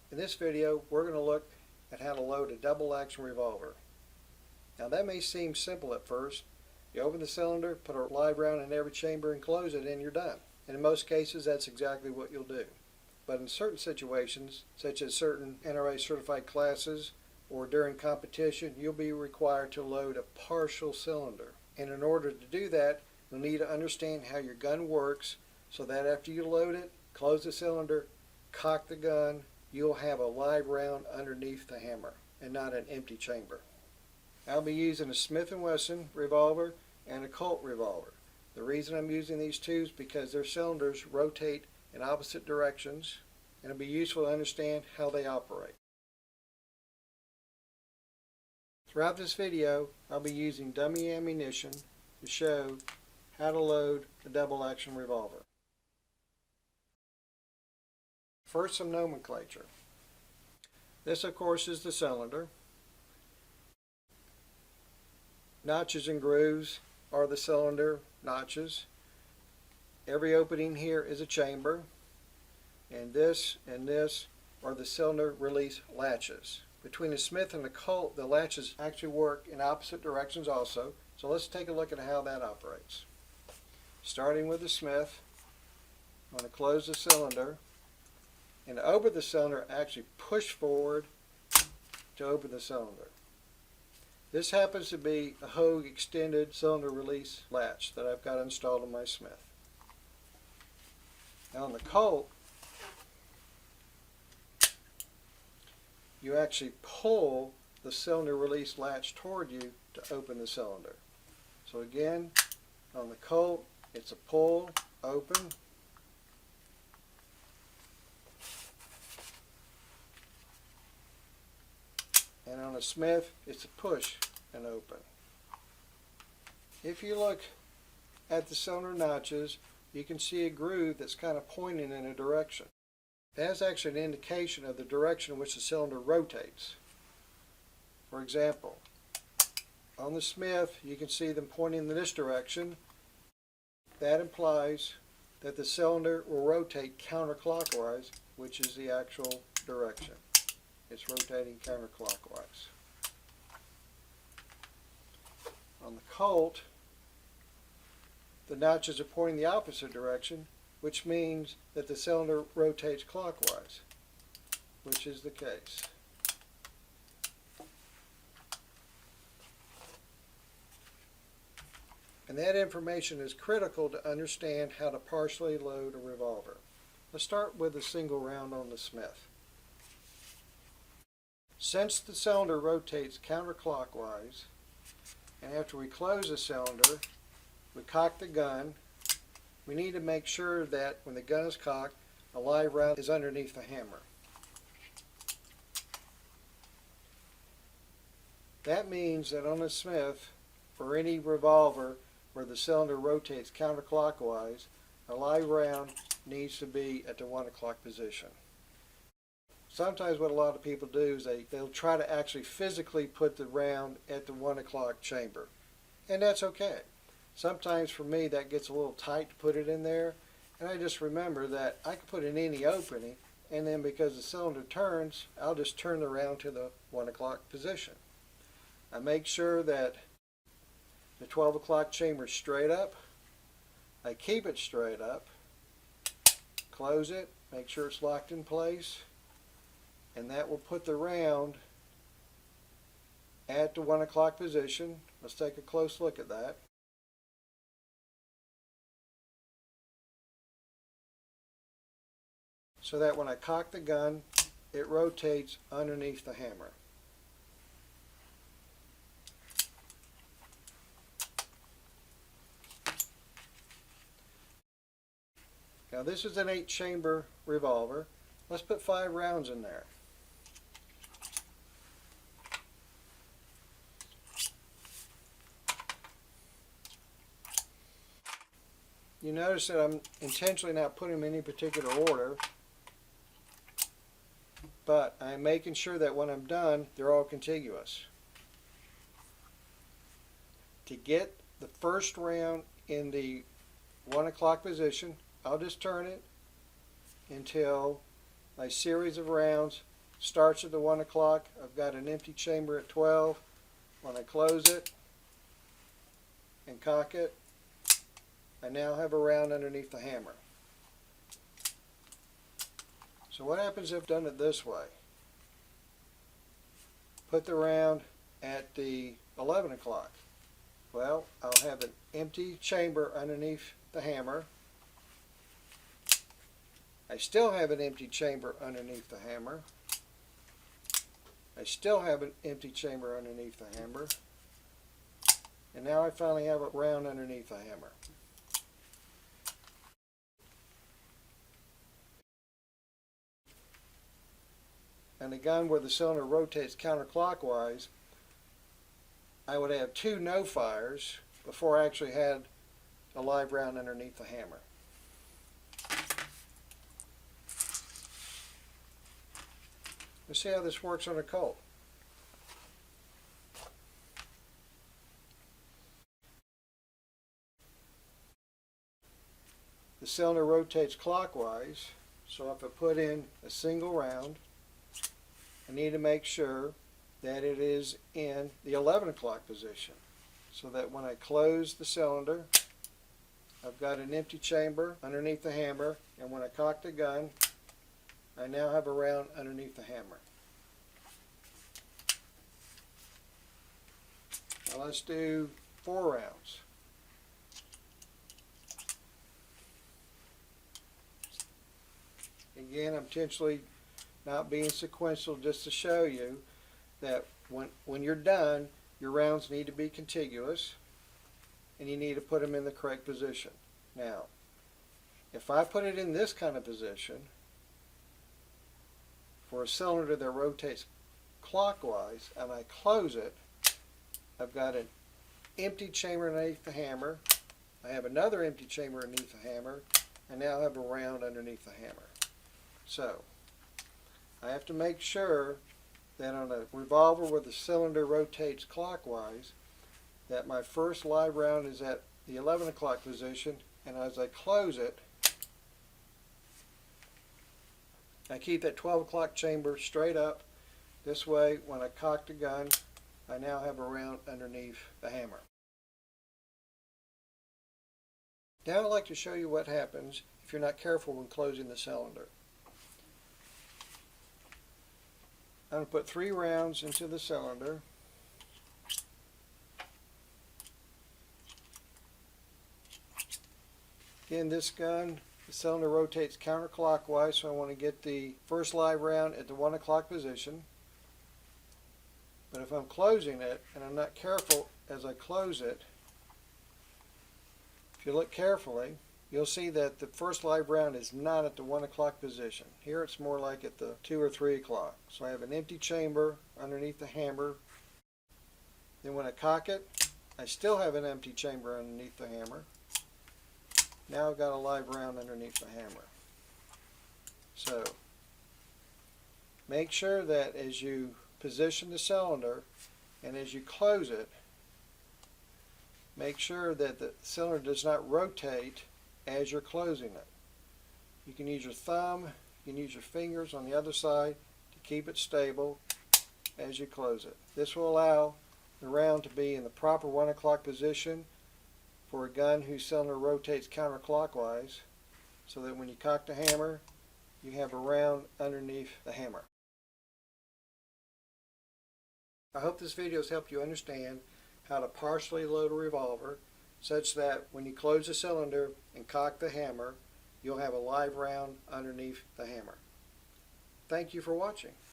In this video, we're going to look at how to load a double action revolver. Now that may seem simple at first. You open the cylinder, put a live round in every chamber and close it, and you're done. And in most cases, that's exactly what you'll do. But in certain situations, such as certain NRA certified classes or during competition, you'll be required to load a partial cylinder. And in order to do that, you'll need to understand how your gun works so that after you load it, close the cylinder, cock the gun, you'll have a live round underneath the hammer and not an empty chamber. I'll be using a Smith & Wesson revolver and a Colt revolver. The reason I'm using these two is because their cylinders rotate in opposite directions, and it'll be useful to understand how they operate. Throughout this video, I'll be using dummy ammunition to show how to load a double action revolver. First, some nomenclature. This, of course, is the cylinder. Notches and grooves are the cylinder notches. Every opening here is a chamber, and this are the cylinder release latches. Between the Smith and the Colt, the latches actually work in opposite directions also, so let's take a look at how that operates. Starting with the Smith, I'm going to close the cylinder, and to open the cylinder, actually push forward to open the cylinder. This happens to be a Hogue extended cylinder release latch that I've got installed on my Smith. Now on the Colt, you actually pull the cylinder release latch toward you to open the cylinder. So again, on the Colt, it's a pull, open. And on a Smith, it's a push and open. If you look at the cylinder notches, you can see a groove that's kind of pointing in a direction. That's actually an indication of the direction in which the cylinder rotates. For example, on the Smith, you can see them pointing in this direction. That implies that the cylinder will rotate counterclockwise, which is the actual direction. It's rotating counterclockwise. On the Colt, the notches are pointing the opposite direction, which means that the cylinder rotates clockwise, which is the case. And that information is critical to understand how to partially load a revolver. Let's start with a single round on the Smith. Since the cylinder rotates counterclockwise, and after we close the cylinder, we cock the gun, we need to make sure that when the gun is cocked, a live round is underneath the hammer. That means that on a Smith, or any revolver where the cylinder rotates counterclockwise, a live round needs to be at the 1 o'clock position. Sometimes what a lot of people do is they'll try to actually physically put the round at the 1 o'clock chamber. And that's okay. Sometimes for me that gets a little tight to put it in there, and I just remember that I can put it in any opening, and then because the cylinder turns, I'll just turn the round to the 1 o'clock position. I make sure that the 12 o'clock chamber is straight up. I keep it straight up, close it, make sure it's locked in place, and that will put the round at the 1 o'clock position. Let's take a close look at that. So that when I cock the gun, it rotates underneath the hammer. Now this is an 8-chamber revolver. Let's put 5 rounds in there. You notice that I'm intentionally not putting them in any particular order, but I'm making sure that when I'm done, they're all contiguous. To get the first round in the 1 o'clock position, I'll just turn it until my series of rounds starts at the 1 o'clock. I've got an empty chamber at 12. When I close it and cock it, I now have a round underneath the hammer. So what happens if I've done it this way? Put the round at the 11 o'clock. Well, I'll have an empty chamber underneath the hammer. I still have an empty chamber underneath the hammer. I still have an empty chamber underneath the hammer. And now I finally have a round underneath the hammer. And a gun where the cylinder rotates counterclockwise, I would have 2 no fires before I actually had a live round underneath the hammer. Let's see how this works on a Colt. The cylinder rotates clockwise, so if I put in a single round, I need to make sure that it is in the 11 o'clock position, so that when I close the cylinder, I've got an empty chamber underneath the hammer, and when I cock the gun, I now have a round underneath the hammer. Now let's do 4 rounds. Again, I'm intentionally not being sequential just to show you that when you're done, your rounds need to be contiguous and you need to put them in the correct position. Now, if I put it in this kind of position for a cylinder that rotates clockwise and I close it, I've got an empty chamber underneath the hammer. I have another empty chamber underneath the hammer. I now have a round underneath the hammer. So, I have to make sure that on a revolver where the cylinder rotates clockwise, that my first live round is at the 11 o'clock position, and as I close it, I keep that 12 o'clock chamber straight up. This way, when I cock the gun, I now have a round underneath the hammer. Now I'd like to show you what happens if you're not careful when closing the cylinder. I'm going to put 3 rounds into the cylinder. Again, this gun, the cylinder rotates counterclockwise, so I want to get the first live round at the 1 o'clock position. But if I'm closing it and I'm not careful as I close it, if you look carefully, you'll see that the first live round is not at the 1 o'clock position. Here it's more like at the 2 or 3 o'clock. So I have an empty chamber underneath the hammer. Then when I cock it, I still have an empty chamber underneath the hammer. Now I've got a live round underneath the hammer. So make sure that as you position the cylinder and as you close it, make sure that the cylinder does not rotate as you're closing it. You can use your thumb, you can use your fingers on the other side to keep it stable as you close it. This will allow the round to be in the proper 1 o'clock position for a gun whose cylinder rotates counterclockwise, so that when you cock the hammer, you have a round underneath the hammer. I hope this video has helped you understand how to partially load a revolver such that when you close the cylinder and cock the hammer, you'll have a live round underneath the hammer. Thank you for watching.